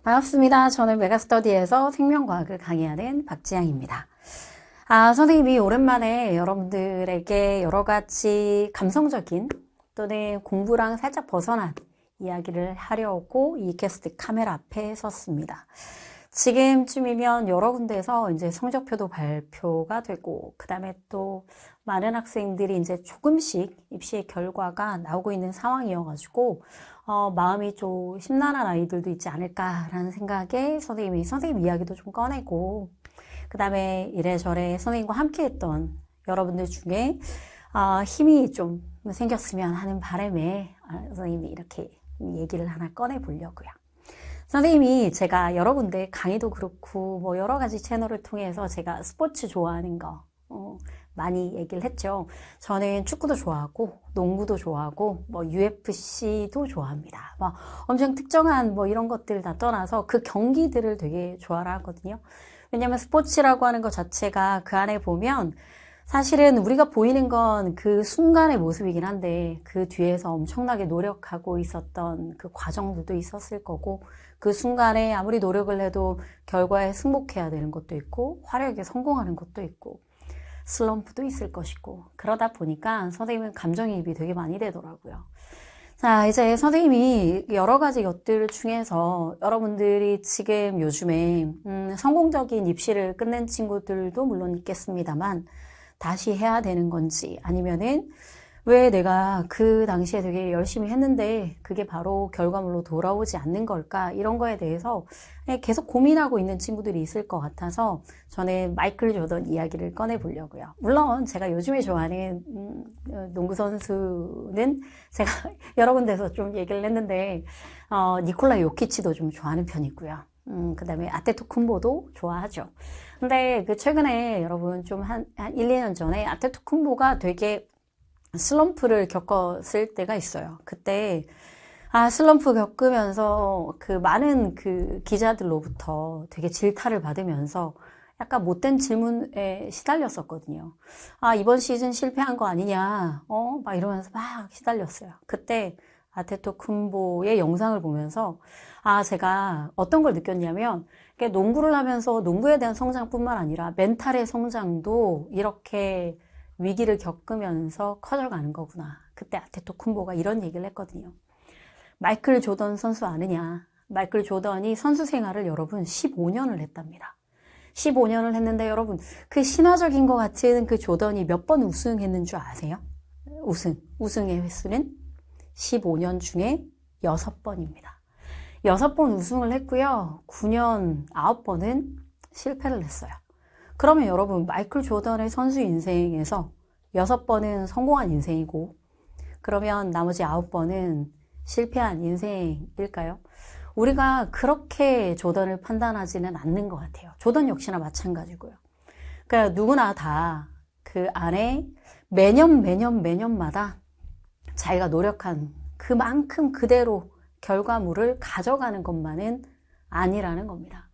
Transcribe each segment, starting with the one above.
반갑습니다. 저는 메가스터디에서 생명과학을 강의하는 박지향입니다. 선생님이 오랜만에 여러분들에게 여러 가지 감성적인 또는 공부랑 살짝 벗어난 이야기를 하려고 이 캐스트 카메라 앞에 섰습니다. 지금쯤이면 여러 군데에서 이제 성적표도 발표가 되고, 그 다음에 또 많은 학생들이 이제 조금씩 입시 결과가 나오고 있는 상황이어가지고, 마음이 좀 심란한 아이들도 있지 않을까라는 생각에 선생님 이야기도 좀 꺼내고, 그 다음에 이래저래 선생님과 함께 했던 여러분들 중에, 힘이 좀 생겼으면 하는 바람에, 선생님이 이렇게 얘기를 하나 꺼내보려고요. 선생님이 제가 여러 군데 강의도 그렇고 뭐 여러 가지 채널을 통해서 제가 스포츠 좋아하는 거 많이 얘기를 했죠. 저는 축구도 좋아하고 농구도 좋아하고 뭐 UFC도 좋아합니다. 뭐 엄청 특정한 뭐 이런 것들 다 떠나서 그 경기들을 되게 좋아를 하거든요. 왜냐면 스포츠라고 하는 것 자체가 그 안에 보면 사실은 우리가 보이는 건 그 순간의 모습이긴 한데 그 뒤에서 엄청나게 노력하고 있었던 그 과정들도 있었을 거고 그 순간에 아무리 노력을 해도 결과에 승복해야 되는 것도 있고 화려하게 성공하는 것도 있고 슬럼프도 있을 것이고 그러다 보니까 선생님은 감정이입이 되게 많이 되더라고요. 자, 이제 선생님이 여러 가지 것들 중에서 여러분들이 지금 요즘에 성공적인 입시를 끝낸 친구들도 물론 있겠습니다만 다시 해야 되는 건지 아니면은 왜 내가 그 당시에 되게 열심히 했는데 그게 바로 결과물로 돌아오지 않는 걸까 이런 거에 대해서 계속 고민하고 있는 친구들이 있을 것 같아서 저는 마이클 조던 이야기를 꺼내보려고요. 물론 제가 요즘에 좋아하는 농구 선수는 제가 여러 군데서 좀 얘기를 했는데 니콜라 요키치도 좀 좋아하는 편이고요. 그 다음에 아테토쿤보도 좋아하죠. 근데 그 최근에 여러분 좀 한 1, 2년 전에 아테토쿤보가 되게 슬럼프를 겪었을 때가 있어요. 그때 슬럼프 겪으면서 그 많은 그 기자들로부터 되게 질타를 받으면서 약간 못된 질문에 시달렸었거든요. 이번 시즌 실패한 거 아니냐? 막 이러면서 막 시달렸어요. 그때 아테토쿤보의 영상을 보면서 제가 어떤 걸 느꼈냐면 농구를 하면서 농구에 대한 성장뿐만 아니라 멘탈의 성장도 이렇게 위기를 겪으면서 커져가는 거구나. 그때 아테토쿤보가 이런 얘기를 했거든요. 마이클 조던 선수 아느냐? 마이클 조던이 선수 생활을 여러분 15년을 했답니다. 15년을 했는데 여러분 그 신화적인 것 같은 그 조던이 몇 번 우승했는 줄 아세요? 우승의 횟수는 15년 중에 6번입니다. 6번 우승을 했고요. 9년 9번은 실패를 했어요. 그러면 여러분 마이클 조던의 선수 인생에서 6번은 성공한 인생이고 그러면 나머지 9번은 실패한 인생일까요? 우리가 그렇게 조던을 판단하지는 않는 것 같아요. 조던 역시나 마찬가지고요. 그러니까 누구나 다 그 안에 매년마다 자기가 노력한 그만큼 그대로 결과물을 가져가는 것만은 아니라는 겁니다.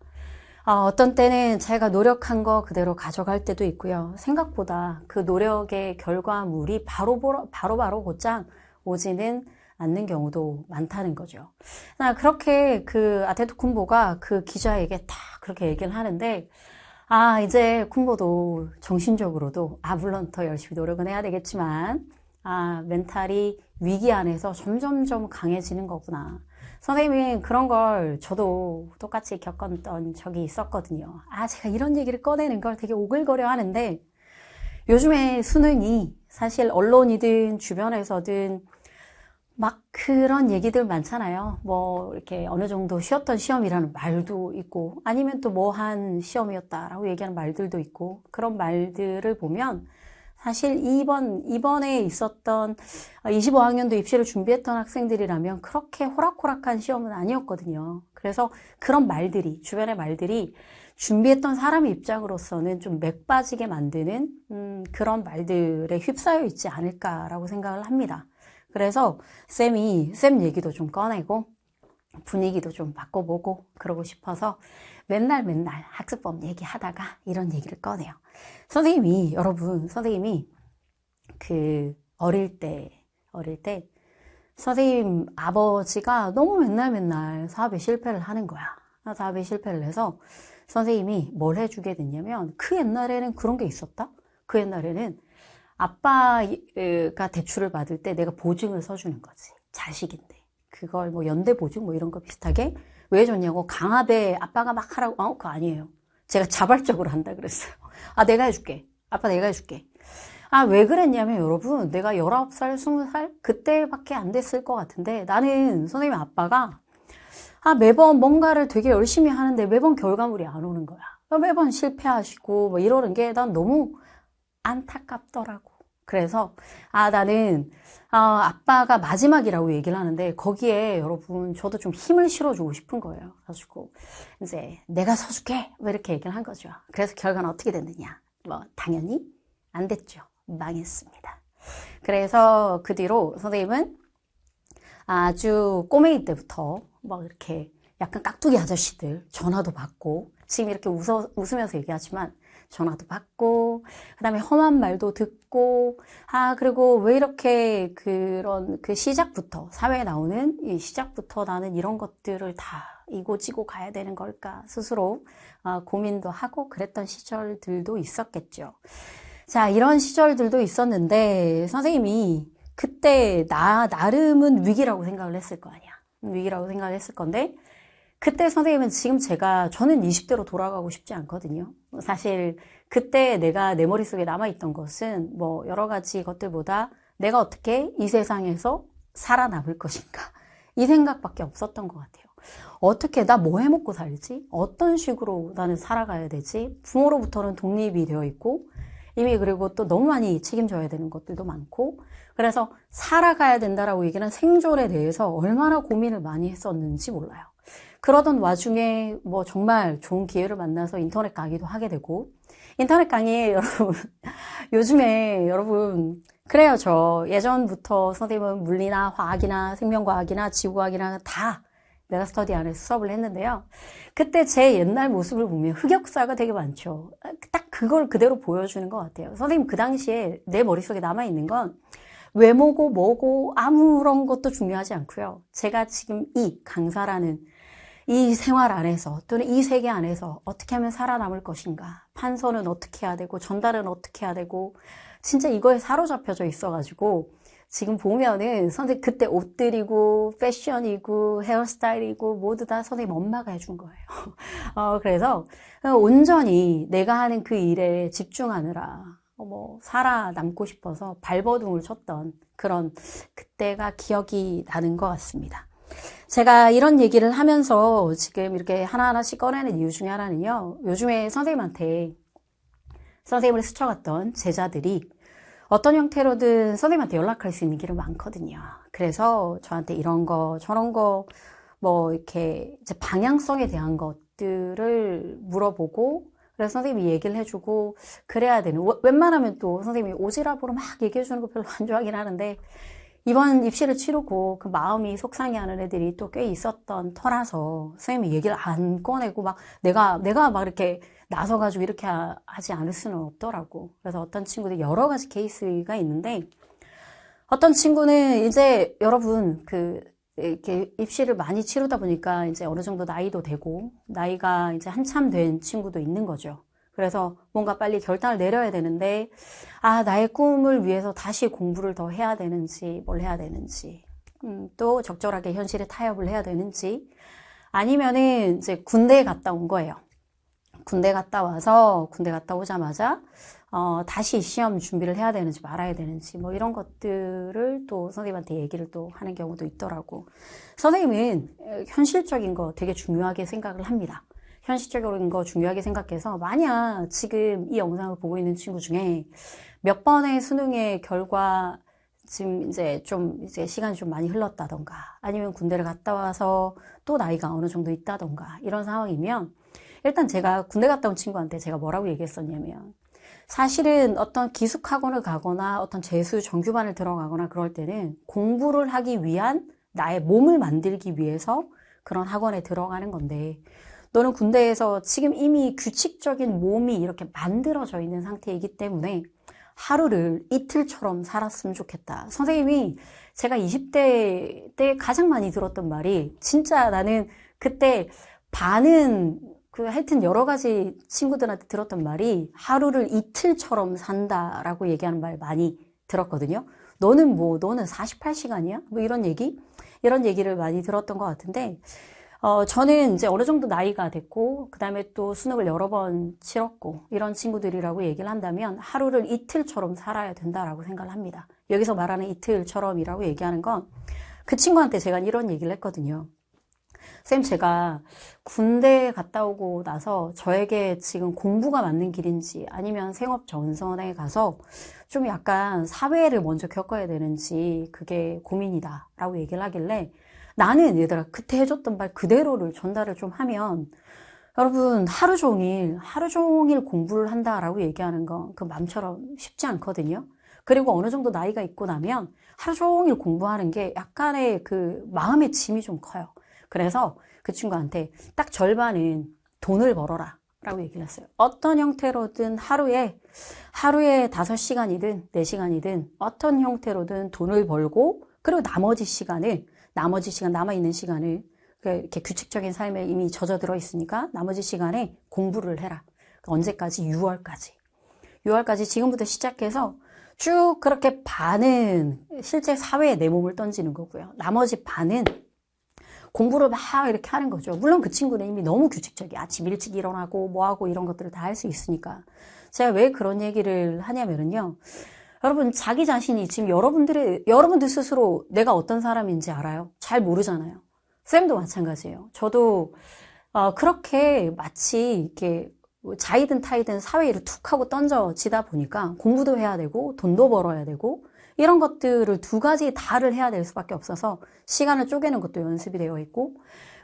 어떤 때는 자기가 노력한 거 그대로 가져갈 때도 있고요. 생각보다 그 노력의 결과물이 바로 곧장 오지는 않는 경우도 많다는 거죠. 그렇게 그 아테토쿤보가 그 기자에게 딱 그렇게 얘기를 하는데, 이제 쿤보도 정신적으로도, 물론 더 열심히 노력은 해야 되겠지만, 멘탈이 위기 안에서 점점점 강해지는 거구나. 선생님이 그런 걸 저도 똑같이 겪었던 적이 있었거든요. 제가 이런 얘기를 꺼내는 걸 되게 오글거려 하는데 요즘에 수능이 사실 언론이든 주변에서든 막 그런 얘기들 많잖아요. 뭐 이렇게 어느 정도 쉬었던 시험이라는 말도 있고 아니면 또 뭐 한 시험이었다라고 얘기하는 말들도 있고 그런 말들을 보면 사실 이번에 있었던 25학년도 입시를 준비했던 학생들이라면 그렇게 호락호락한 시험은 아니었거든요. 그래서 그런 말들이, 주변의 말들이 준비했던 사람의 입장으로서는 좀 맥 빠지게 만드는 그런 말들에 휩싸여 있지 않을까라고 생각을 합니다. 그래서 쌤 얘기도 좀 꺼내고 분위기도 좀 바꿔보고 그러고 싶어서 맨날 학습법 얘기하다가 이런 얘기를 꺼내요. 선생님이 그 어릴 때 선생님 아버지가 너무 맨날 사업에 실패를 하는 거야. 다음에 실패를 해서 선생님이 뭘 해주게 됐냐면 그 옛날에는 그런 게 있었다? 그 옛날에는 아빠가 대출을 받을 때 내가 보증을 서주는 거지. 자식인데. 그걸 뭐 연대보증 뭐 이런 거 비슷하게 왜 줬냐고 강압에 아빠가 막 하라고 그거 아니에요. 제가 자발적으로 한다 그랬어요. 내가 해줄게. 아빠 내가 해줄게. 왜 그랬냐면 여러분 내가 19살, 20살 그때밖에 안 됐을 것 같은데 나는 선생님 아빠가 매번 뭔가를 되게 열심히 하는데 매번 결과물이 안 오는 거야. 매번 실패하시고 뭐 이러는 게 난 너무 안타깝더라고. 그래서 나는 아빠가 마지막이라고 얘기를 하는데 거기에 여러분 저도 좀 힘을 실어주고 싶은 거예요. 그래가지고 이제 내가 서줄게 뭐 이렇게 얘기를 한 거죠. 그래서 결과는 어떻게 됐느냐? 뭐 당연히 안 됐죠. 망했습니다. 그래서 그 뒤로 선생님은 아주 꼬맹이 때부터 막 이렇게 약간 깍두기 아저씨들 전화도 받고 지금 이렇게 웃으면서 얘기하지만 전화도 받고 그다음에 험한 말도 듣고 그리고 왜 이렇게 그런 그 시작부터 사회에 나오는 이 시작부터 나는 이런 것들을 다 이고지고 가야 되는 걸까 스스로 고민도 하고 그랬던 시절들도 있었겠죠. 자, 이런 시절들도 있었는데 선생님이 그때 나름은 위기라고 생각을 했을 거 아니야. 위기라고 생각을 했을 건데 그때 선생님은 지금 저는 20대로 돌아가고 싶지 않거든요. 사실 그때 내가 내 머릿속에 남아있던 것은 뭐 여러 가지 것들보다 내가 어떻게 이 세상에서 살아남을 것인가 이 생각밖에 없었던 것 같아요. 어떻게 나 뭐 해먹고 살지? 어떤 식으로 나는 살아가야 되지? 부모로부터는 독립이 되어 있고 이미 그리고 또 너무 많이 책임져야 되는 것들도 많고 그래서 살아가야 된다라고 얘기는 생존에 대해서 얼마나 고민을 많이 했었는지 몰라요. 그러던 와중에 뭐 정말 좋은 기회를 만나서 인터넷 강의도 하게 되고 인터넷 강의에 여러분 요즘에 여러분 그래요. 저 예전부터 선생님은 물리나 화학이나 생명과학이나 지구과학이나 다 메가스터디 안에서 수업을 했는데요. 그때 제 옛날 모습을 보면 흑역사가 되게 많죠. 딱 그걸 그대로 보여주는 것 같아요. 선생님 그 당시에 내 머릿속에 남아있는 건 외모고 뭐고 아무런 것도 중요하지 않고요. 제가 지금 이 강사라는 이 생활 안에서 또는 이 세계 안에서 어떻게 하면 살아남을 것인가 판서는 어떻게 해야 되고 전달은 어떻게 해야 되고 진짜 이거에 사로잡혀져 있어가지고 지금 보면은 선생님 그때 옷들이고 패션이고 헤어스타일이고 모두 다 선생님 엄마가 해준 거예요. 그래서 온전히 내가 하는 그 일에 집중하느라 살아남고 싶어서 발버둥을 쳤던 그런 그때가 기억이 나는 것 같습니다. 제가 이런 얘기를 하면서 지금 이렇게 하나하나씩 꺼내는 이유 중에 하나는요. 요즘에 선생님한테 선생님을 스쳐갔던 제자들이 어떤 형태로든 선생님한테 연락할 수 있는 길은 많거든요. 그래서 저한테 이런 거 저런 거 이렇게 이제 방향성에 대한 것들을 물어보고 그래서 선생님이 얘기를 해주고 그래야 되는 웬만하면 또 선생님이 오지랖으로 막 얘기해주는 거 별로 안 좋아하긴 하는데 이번 입시를 치르고 그 마음이 속상해하는 애들이 또 꽤 있었던 터라서 선생님이 얘기를 안 꺼내고 막 내가 막 이렇게 나서가지고 이렇게 하지 않을 수는 없더라고. 그래서 어떤 친구들 여러 가지 케이스가 있는데 어떤 친구는 이제 여러분 이렇게 입시를 많이 치르다 보니까 이제 어느 정도 나이도 되고 나이가 이제 한참 된 친구도 있는 거죠. 그래서 뭔가 빨리 결단을 내려야 되는데 나의 꿈을 위해서 다시 공부를 더 해야 되는지 뭘 해야 되는지 또 적절하게 현실에 타협을 해야 되는지 아니면은 이제 군대에 갔다 온 거예요. 군대 갔다 오자마자 다시 시험 준비를 해야 되는지 말아야 되는지 이런 것들을 또 선생님한테 얘기를 또 하는 경우도 있더라고. 선생님은 현실적인 거 되게 중요하게 생각을 합니다. 현실적인 거 중요하게 생각해서 만약 지금 이 영상을 보고 있는 친구 중에 몇 번의 수능의 결과 지금 이제 시간이 좀 많이 흘렀다던가 아니면 군대를 갔다 와서 또 나이가 어느 정도 있다던가 이런 상황이면 일단 제가 군대 갔다 온 친구한테 제가 뭐라고 얘기했었냐면 사실은 어떤 기숙학원을 가거나 어떤 재수 정규반을 들어가거나 그럴 때는 공부를 하기 위한 나의 몸을 만들기 위해서 그런 학원에 들어가는 건데 너는 군대에서 지금 이미 규칙적인 몸이 이렇게 만들어져 있는 상태이기 때문에 하루를 이틀처럼 살았으면 좋겠다. 선생님이 제가 20대 때 가장 많이 들었던 말이 진짜 나는 그때 반은 하여튼 여러 가지 친구들한테 들었던 말이 하루를 이틀처럼 산다라고 얘기하는 말 많이 들었거든요. 너는 48시간이야? 뭐 이런 얘기를 많이 들었던 것 같은데, 저는 이제 어느 정도 나이가 됐고, 그 다음에 또 수능을 여러 번 치렀고, 이런 친구들이라고 얘기를 한다면 하루를 이틀처럼 살아야 된다라고 생각을 합니다. 여기서 말하는 이틀처럼이라고 얘기하는 건 그 친구한테 제가 이런 얘기를 했거든요. 쌤, 제가 군대 갔다 오고 나서 저에게 지금 공부가 맞는 길인지 아니면 생업 전선에 가서 좀 약간 사회를 먼저 겪어야 되는지 그게 고민이다 라고 얘기를 하길래 나는 얘들아 그때 해줬던 말 그대로를 전달을 좀 하면 여러분 하루 종일 공부를 한다라고 얘기하는 건 그 마음처럼 쉽지 않거든요. 그리고 어느 정도 나이가 있고 나면 하루 종일 공부하는 게 약간의 그 마음의 짐이 좀 커요. 그래서 그 친구한테 딱 절반은 돈을 벌어라 라고 얘기를 했어요. 어떤 형태로든 하루에 5시간이든 4시간이든 어떤 형태로든 돈을 벌고 그리고 나머지 시간 남아있는 시간을 이렇게 규칙적인 삶에 이미 젖어들어 있으니까 나머지 시간에 공부를 해라. 언제까지? 6월까지 지금부터 시작해서 쭉 그렇게 반은 실제 사회에 내 몸을 던지는 거고요. 나머지 반은 공부를 막 이렇게 하는 거죠. 물론 그 친구는 이미 너무 규칙적이야. 아침 일찍 일어나고 뭐하고 이런 것들을 다 할 수 있으니까. 제가 왜 그런 얘기를 하냐면요. 여러분 자기 자신이 지금 여러분들 스스로 내가 어떤 사람인지 알아요? 잘 모르잖아요. 쌤도 마찬가지예요. 저도 그렇게 마치 이렇게 자이든 타이든 사회 일을 툭 하고 던져지다 보니까 공부도 해야 되고 돈도 벌어야 되고 이런 것들을 두 가지 다를 해야 될 수밖에 없어서 시간을 쪼개는 것도 연습이 되어 있고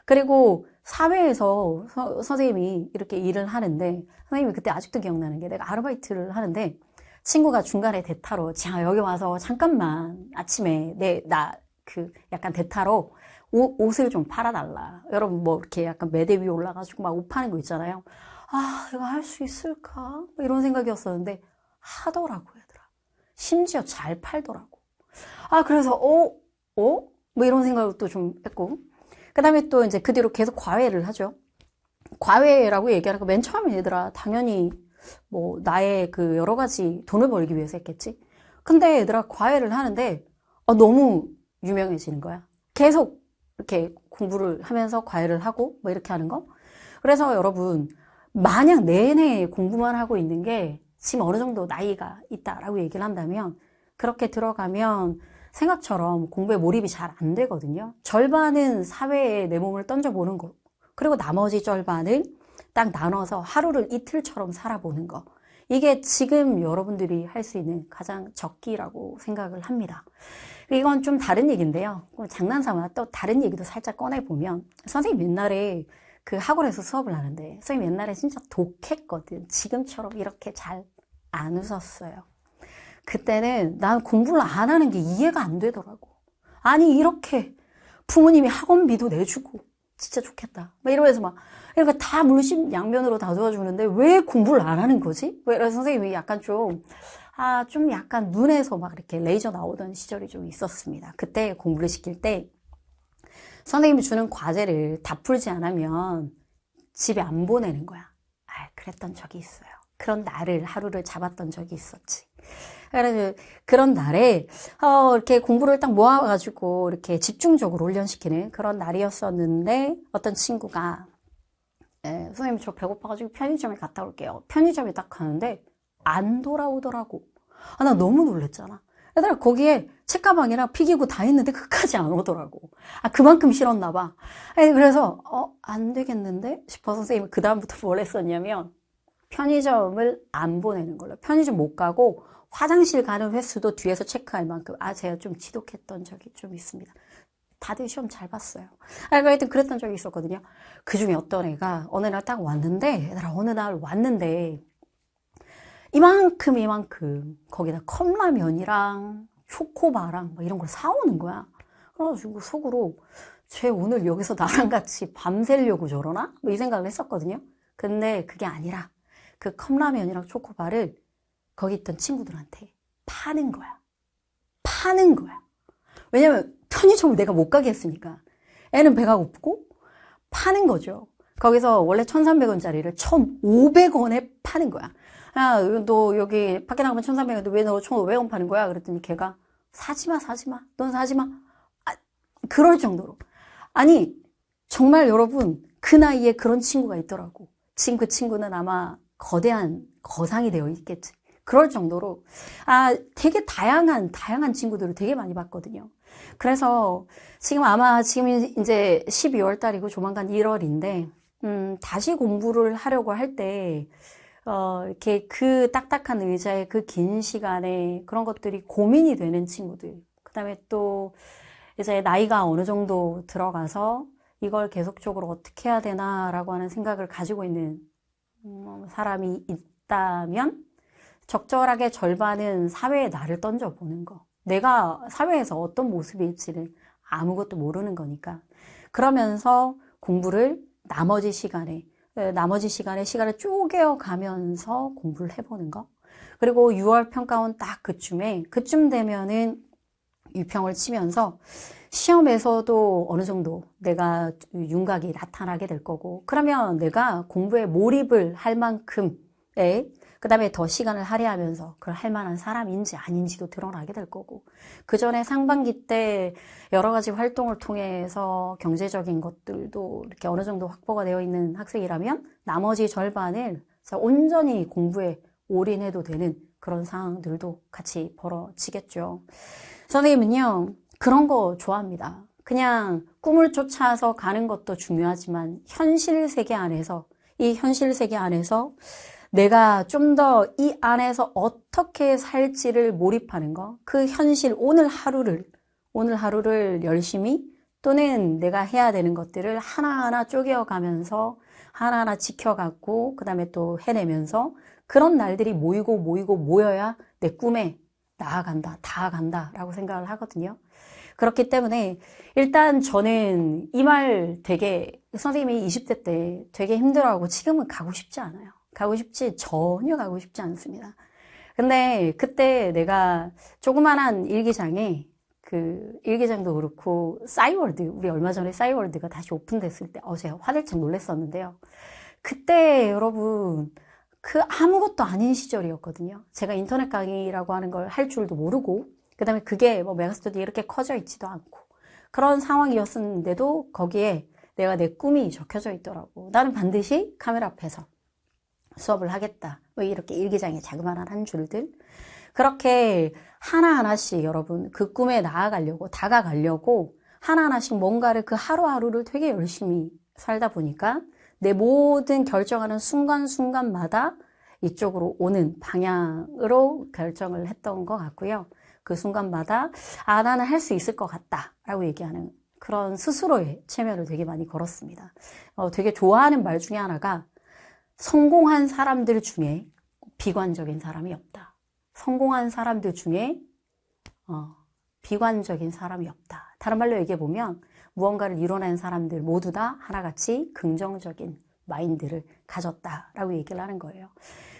그리고 사회에서 선생님이 이렇게 일을 하는데 선생님이 그때 아직도 기억나는 게 내가 아르바이트를 하는데 친구가 중간에 대타로 자 여기 와서 잠깐만 아침에 약간 대타로 옷을 좀 팔아달라. 여러분 뭐 이렇게 약간 매대 위에 올라가지고 막 옷 파는 거 있잖아요. 아 이거 할 수 있을까? 뭐 이런 생각이었었는데 하더라고요. 심지어 잘 팔더라고. 그래서, 뭐 이런 생각도 좀 했고. 그 다음에 또 이제 그 뒤로 계속 과외를 하죠. 과외라고 얘기하는 거 맨 처음에 얘들아, 당연히 뭐 나의 그 여러 가지 돈을 벌기 위해서 했겠지. 근데 얘들아, 과외를 하는데, 너무 유명해지는 거야. 계속 이렇게 공부를 하면서 과외를 하고 뭐 이렇게 하는 거. 그래서 여러분, 마냥 내내 공부만 하고 있는 게 지금 어느 정도 나이가 있다라고 얘기를 한다면 그렇게 들어가면 생각처럼 공부에 몰입이 잘 안 되거든요. 절반은 사회에 내 몸을 던져보는 거 그리고 나머지 절반을 딱 나눠서 하루를 이틀처럼 살아보는 거 이게 지금 여러분들이 할 수 있는 가장 적기라고 생각을 합니다. 이건 좀 다른 얘기인데요. 장난삼아 또 다른 얘기도 살짝 꺼내보면 선생님 옛날에 그 학원에서 수업을 하는데 선생님 옛날에 진짜 독했거든. 지금처럼 이렇게 잘 안 웃었어요. 그때는 난 공부를 안 하는 게 이해가 안 되더라고. 아니 이렇게 부모님이 학원비도 내주고 진짜 좋겠다. 막 이러면서 막 이렇게 다 물심양면으로 다 도와주는데 왜 공부를 안 하는 거지? 그래서 선생님이 약간 좀 약간 눈에서 막 이렇게 레이저 나오던 시절이 좀 있었습니다. 그때 공부를 시킬 때 선생님이 주는 과제를 다 풀지 않으면 집에 안 보내는 거야. 그랬던 적이 있어요. 그런 날을 하루를 잡았던 적이 있었지. 그래서 그런 날에 이렇게 공부를 딱 모아가지고 이렇게 집중적으로 훈련시키는 그런 날이었었는데 어떤 친구가 선생님 저 배고파가지고 편의점에 갔다 올게요. 편의점에 딱 가는데 안 돌아오더라고. 나 너무 놀랬잖아. 얘들아 거기에 책가방이랑 피기구 다 있는데 끝까지 안 오더라고. 그만큼 싫었나 봐. 그래서 안 되겠는데 싶어서 선생님이 그 다음부터 뭘 했었냐면 편의점을 안 보내는 걸로. 편의점 못 가고 화장실 가는 횟수도 뒤에서 체크할 만큼 제가 좀 지독했던 적이 좀 있습니다. 다들 시험 잘 봤어요. 하여튼 그랬던 적이 있었거든요. 그 중에 어떤 애가 어느 날 딱 왔는데 얘들아 어느 날 왔는데 이만큼 거기다 컵라면이랑 초코바랑 막 이런 걸 사오는 거야. 그래가지고 속으로 쟤 오늘 여기서 나랑 같이 밤새려고 저러나? 뭐 이 생각을 했었거든요. 근데 그게 아니라 그 컵라면이랑 초코바를 거기 있던 친구들한테 파는 거야. 왜냐면 편의점을 내가 못 가게 했으니까 애는 배가 고프고 파는 거죠. 거기서 원래 1,300원짜리를 1,500원에 파는 거야. 야, 너 여기 밖에 나가면 1,300원인데 왜 너 1,500원 파는 거야? 그랬더니 걔가 사지 마, 사지 마. 넌 사지 마. 아, 그럴 정도로. 아니, 정말 여러분, 그 나이에 그런 친구가 있더라고. 지금 그 친구는 아마 거대한 거상이 되어 있겠지. 그럴 정도로, 되게 다양한 친구들을 되게 많이 봤거든요. 그래서 지금 이제 12월 달이고 조만간 1월인데, 다시 공부를 하려고 할 때, 이렇게 그 딱딱한 의자에 그 긴 시간에 그런 것들이 고민이 되는 친구들. 그 다음에 또 이제 나이가 어느 정도 들어가서 이걸 계속적으로 어떻게 해야 되나라고 하는 생각을 가지고 있는 사람이 있다면 적절하게 절반은 사회에 나를 던져보는 거. 내가 사회에서 어떤 모습일지를 아무것도 모르는 거니까. 그러면서 공부를 나머지 시간에 시간을 쪼개어 가면서 공부를 해보는 거. 그리고 6월 평가원 딱 그쯤 되면은 유평을 치면서 시험에서도 어느 정도 내가 윤곽이 나타나게 될 거고, 그러면 내가 공부에 몰입을 할 만큼의, 그 다음에 더 시간을 할애하면서 그걸 할 만한 사람인지 아닌지도 드러나게 될 거고, 그 전에 상반기 때 여러 가지 활동을 통해서 경제적인 것들도 이렇게 어느 정도 확보가 되어 있는 학생이라면 나머지 절반을 온전히 공부에 올인해도 되는 그런 상황들도 같이 벌어지겠죠. 선생님은요, 그런 거 좋아합니다. 그냥 꿈을 쫓아서 가는 것도 중요하지만 현실 세계 안에서, 이 현실 세계 안에서 내가 좀 더 이 안에서 어떻게 살지를 몰입하는 거, 그 현실, 오늘 하루를 열심히 또는 내가 해야 되는 것들을 하나하나 쪼개어가면서 하나하나 지켜가고 그 다음에 또 해내면서 그런 날들이 모여야 내 꿈에 다가간다 라고 생각을 하거든요. 그렇기 때문에 일단 저는 이 말 되게, 선생님이 20대 때 되게 힘들어하고 지금은 가고 싶지 않아요. 전혀 가고 싶지 않습니다. 근데 그때 내가 조그만한 일기장에, 그 일기장도 그렇고 싸이월드, 우리 얼마 전에 싸이월드가 다시 오픈됐을 때 제가 화들짝 놀랐었는데요. 그때 여러분 그 아무것도 아닌 시절이었거든요. 제가 인터넷 강의라고 하는 걸 할 줄도 모르고, 그 다음에 그게 뭐 메가스터디 이렇게 커져 있지도 않고 그런 상황이었는데도 거기에 내가 내 꿈이 적혀져 있더라고. 나는 반드시 카메라 앞에서 수업을 하겠다. 뭐 이렇게 일기장에 자그마한 한 줄들. 그렇게 하나하나씩 여러분 그 꿈에 다가가려고 하나하나씩 뭔가를 그 하루하루를 되게 열심히 살다 보니까 내 모든 결정하는 순간순간마다 이쪽으로 오는 방향으로 결정을 했던 것 같고요. 그 순간마다 나는 할 수 있을 것 같다 라고 얘기하는 그런 스스로의 체면을 되게 많이 걸었습니다. 되게 좋아하는 말 중에 하나가 성공한 사람들 중에 비관적인 사람이 없다. 성공한 사람들 중에 비관적인 사람이 없다. 다른 말로 얘기해보면 무언가를 이뤄낸 사람들 모두 다 하나같이 긍정적인 마인드를 가졌다라고 얘기를 하는 거예요.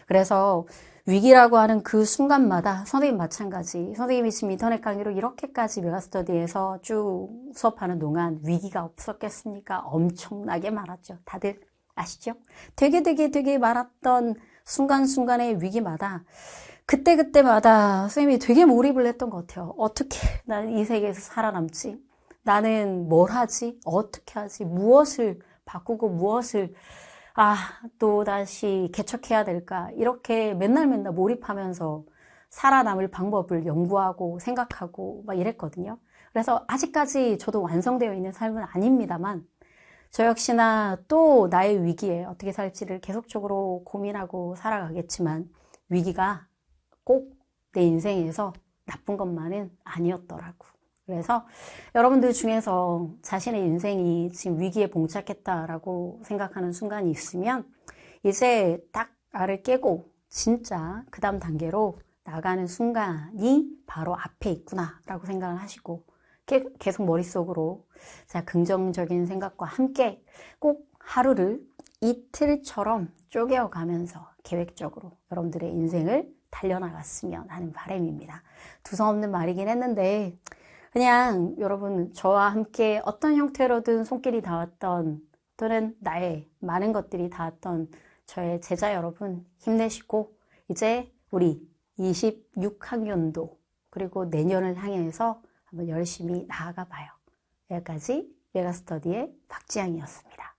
그래서 위기라고 하는 그 순간마다 선생님 마찬가지, 선생님이 지금 인터넷 강의로 이렇게까지 메가스터디에서 쭉 수업하는 동안 위기가 없었겠습니까? 엄청나게 많았죠. 다들 아시죠? 되게 많았던 순간순간의 위기마다 그때마다 선생님이 되게 몰입을 했던 것 같아요. 어떻게 나는 이 세계에서 살아남지? 나는 뭘 하지? 어떻게 하지? 무엇을 바꾸고 무엇을 또 다시 개척해야 될까? 이렇게 맨날 몰입하면서 살아남을 방법을 연구하고 생각하고 막 이랬거든요. 그래서 아직까지 저도 완성되어 있는 삶은 아닙니다만 저 역시나 또 나의 위기에 어떻게 살지를 계속적으로 고민하고 살아가겠지만 위기가 꼭 내 인생에서 나쁜 것만은 아니었더라고. 그래서 여러분들 중에서 자신의 인생이 지금 위기에 봉착했다라고 생각하는 순간이 있으면 이제 딱 알을 깨고 진짜 그 다음 단계로 나가는 순간이 바로 앞에 있구나라고 생각을 하시고 계속 머릿속으로 자, 긍정적인 생각과 함께 꼭 하루를 이틀처럼 쪼개어가면서 계획적으로 여러분들의 인생을 달려나갔으면 하는 바람입니다. 두서없는 말이긴 했는데 그냥 여러분 저와 함께 어떤 형태로든 손길이 닿았던 또는 나의 많은 것들이 닿았던 저의 제자 여러분 힘내시고 이제 우리 26학년도 그리고 내년을 향해서 한번 열심히 나아가 봐요. 여기까지 메가스터디의 박지향이었습니다.